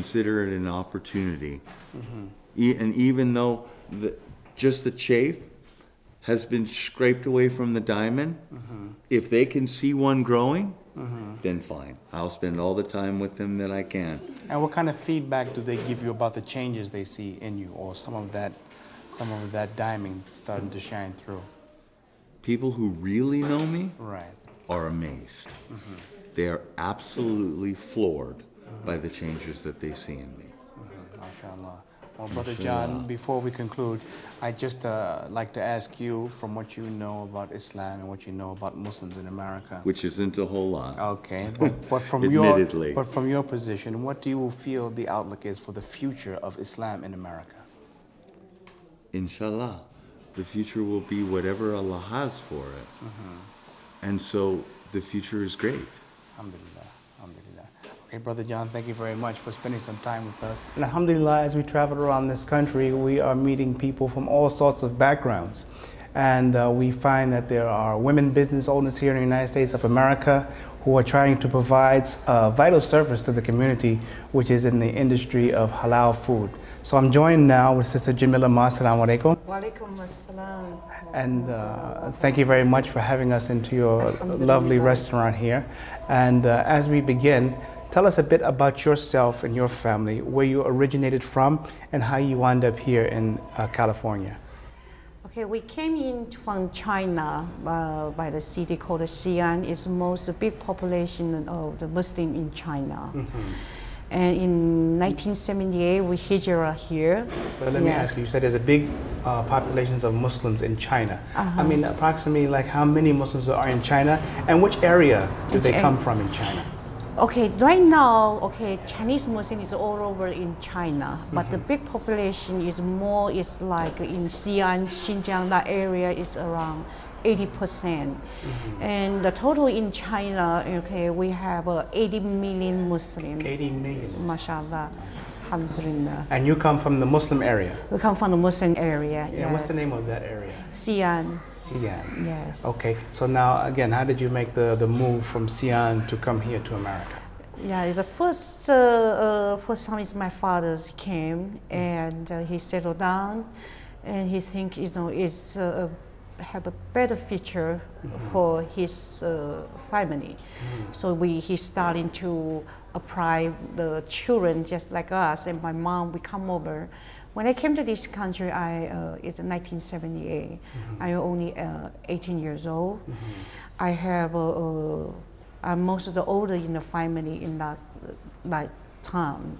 consider it an opportunity. And even though just the chafe has been scraped away from the diamond, if they can see one growing, then fine. I'll spend all the time with them that I can. And what kind of feedback do they give you about the changes they see in you, or some of that diamond starting to shine through? People who really know me Right. are amazed. They are absolutely floored by the changes that they see in me. MashaAllah. Well, Brother John, before we conclude, I just like to ask you, from what you know about Islam and what you know about Muslims in America. Which isn't a whole lot. Okay, but from your position, what do you feel the outlook is for the future of Islam in America? Inshallah, the future will be whatever Allah has for it. And so the future is great. Alhamdulillah, alhamdulillah. Okay, Brother John, thank you very much for spending some time with us. And alhamdulillah, as we travel around this country, we are meeting people from all sorts of backgrounds. And we find that there are women business owners here in the United States of America who are trying to provide a vital service to the community, which is in the industry of halal food. So I'm joined now with Sister Jamila Ma. Assalamu alaikum. Wa alaikum assalam. And thank you very much for having us into your lovely restaurant here. And as we begin, tell us a bit about yourself and your family, where you originated from, and how you wound up here in California. Okay, we came in from China by the city called Xi'an. It's the most big population of the Muslim in China. And in 1978, we hijrah here. But let me ask you, you said there's a big populations of Muslims in China. I mean, approximately like how many Muslims are in China, and which area do they come from in China? Okay, right now, okay, Chinese Muslim is all over in China, but the big population is more, it's like in Xi'an, Xinjiang, that area is around 80%. And the total in China, okay, we have 80 million Muslims. 80 million. MashaAllah. Alhamdulillah. And you come from the Muslim area? We come from the Muslim area. Yeah, yes. what's the name of that area? Xi'an. Xi'an. Yes. Okay, so now again, how did you make the move from Xi'an to come here to America? Yeah, the first time is my father came, and he settled down, and he think it's have a better future for his family. So he started to apply the children just like us, and my mom, we come over. When I came to this country, it's 1978. I'm only 18 years old. I have I'm most of the older in the family in that time,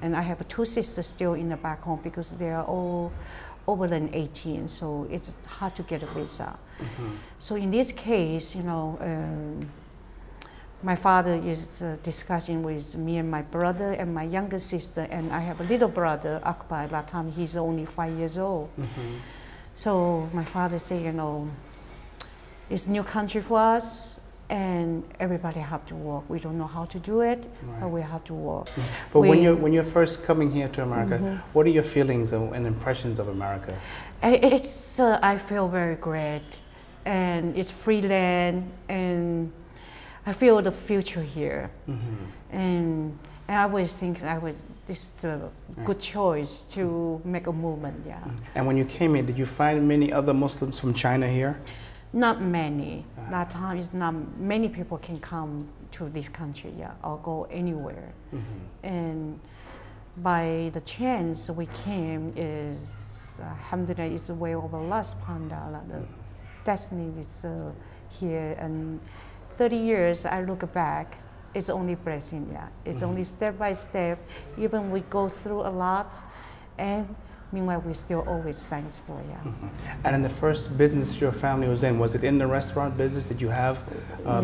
and I have 2 sisters still in the back home because they are all over than 18, so it's hard to get a visa. So in this case, my father is discussing with me and my brother and my younger sister, and I have a little brother, Akbar. At that time, he's only 5 years old. So my father said, it's a new country for us, and everybody have to work. We don't know how to do it, but we have to work. But when you're first coming here to America, what are your feelings and impressions of America? It's I feel very great, and it's free land, and I feel the future here. And I always think this is a good choice to make a movement. Yeah. And when you came here, did you find many other Muslims from China here? Not many. That time is not many people can come to this country, or go anywhere. And by the chance we came is, alhamdulillah, it's the way of Allah subhanahu wa ta'ala. The destiny is here, and 30 years I look back, it's only blessing, It's only step by step, even we go through a lot, and meanwhile, we're still always thankful, And in the first business your family was in the restaurant business? Did you have,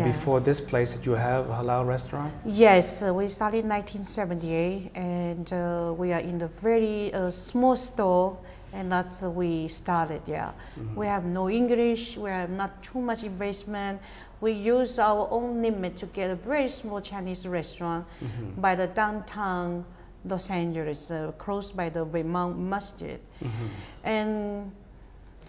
before this place, did you have a halal restaurant? Yes, we started in 1978, and we are in the very small store, and that's we started, We have no English, we have not too much investment. We use our own limit to get a very small Chinese restaurant by the downtown Los Angeles, close by the Imam Masjid. And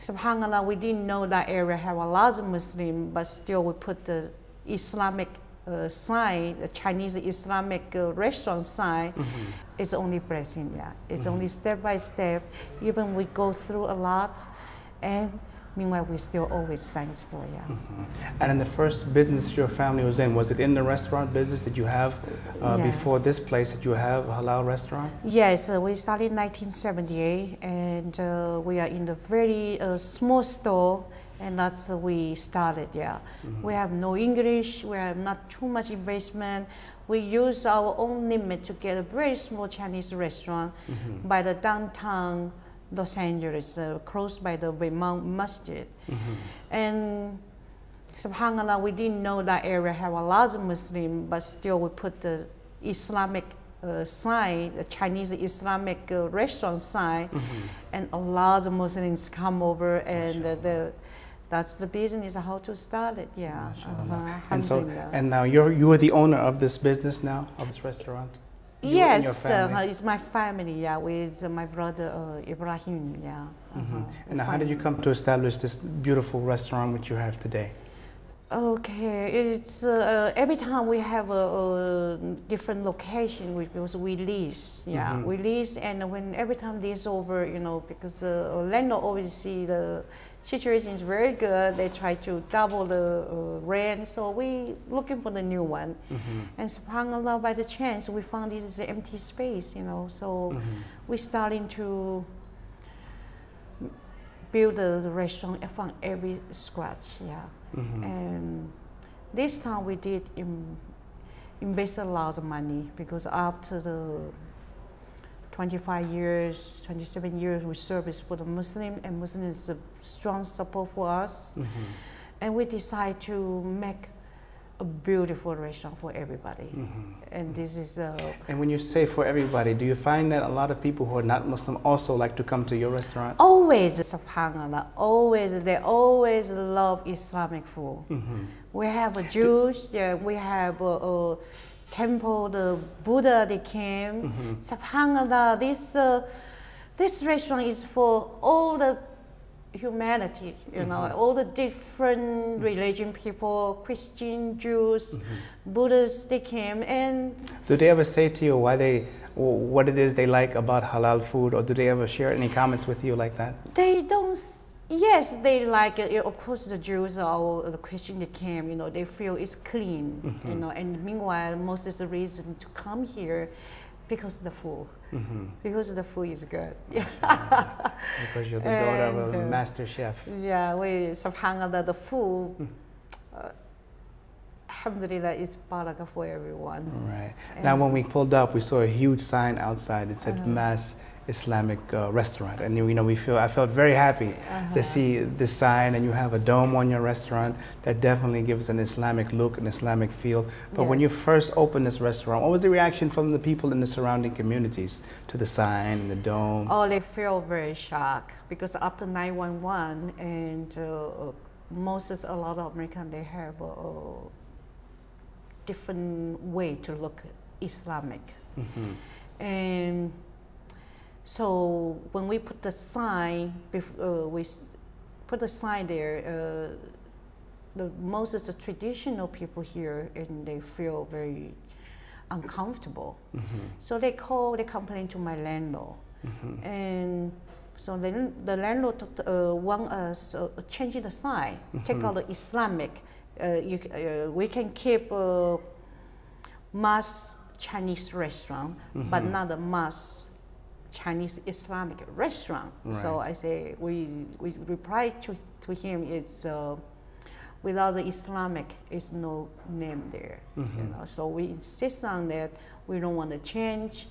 subhanAllah, we didn't know that area have a lot of Muslims, but still we put the Islamic sign, the Chinese Islamic restaurant sign, is only blessing. Yeah, it's only step by step. Even we go through a lot, and meanwhile we still always thankful. Yeah. And in the first business your family was it in the restaurant business? Did you have before this place? Did you have a halal restaurant? Yes, we started in 1978, and we are in the very small store. And that's we started, yeah. We have no English, we have not too much investment. We use our own limit to get a very small Chinese restaurant by the downtown Los Angeles, close by the Imam Masjid. And subhanAllah, we didn't know that area have a lot of Muslims, but still we put the Islamic sign, the Chinese Islamic restaurant sign, and a lot of Muslims come over, and that's the business, how to start it, yeah. And now you are the owner of this business now, of this restaurant? Yes, it's my family, yeah, with my brother Ibrahim, yeah. And how did you come to establish this beautiful restaurant which you have today? Okay, it's every time we have a different location because we lease, yeah, we lease, and when every time lease over, you know, because landlord always see the situation is very good, they try to double the rent, so we looking for the new one. And subhanAllah, by the chance, we found this is an empty space, you know, so we starting to build the restaurant from every scratch, yeah. And this time we did invest a lot of money, because after the 25 years, 27 years we service for the Muslim, and Muslim is a strong support for us. And we decide to make a beautiful restaurant for everybody. And this is And when you say for everybody, do you find that a lot of people who are not Muslim also like to come to your restaurant? Always, subhanAllah, always, they always love Islamic food. We have a Jews, yeah, we have a temple, the Buddha, they came. Subhanallah, this restaurant is for all the humanity, you know, all the different religion people, Christian, Jews, Buddhists, they came. And do they ever say to you what it is they like about halal food, or do they ever share any comments with you like that? They don't. Yes, they like it. Of course, the Jews or the Christian they came, you know, they feel it's clean, you know. And meanwhile, most of the reason to come here because of the food, because the food is good. Because you're the daughter of a master chef. Yeah, subhanAllah, the food, alhamdulillah, it's barakah for everyone. Right. Now, when we pulled up, we saw a huge sign outside. It said Mass Islamic restaurant, and you know, I felt very happy to see this sign, and you have a dome on your restaurant that definitely gives an Islamic look, an Islamic feel. But when you first opened this restaurant, what was the reaction from the people in the surrounding communities to the sign and the dome? Oh, they feel very shocked, because after 9/11 and a lot of Americans, they have a different way to look Islamic. And so when we put the sign, we put the sign there, most of the traditional people here, and they feel very uncomfortable. So they complain to my landlord. And so the landlord want us changing the sign, take out the Islamic. We can keep a mass Chinese restaurant, but not a mass Chinese Islamic restaurant. Right. So I say, we reply to him, it's without the Islamic, is no name there. You know? So we insist on that. We don't want to change,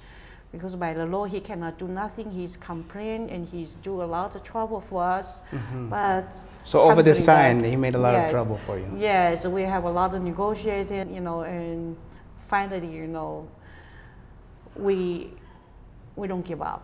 because by the law he cannot do nothing. He's complained and he's do a lot of trouble for us. But so over this sign, he made a lot of trouble for you. Yes, we have a lot of negotiating, you know, and finally, you know, we don't give up.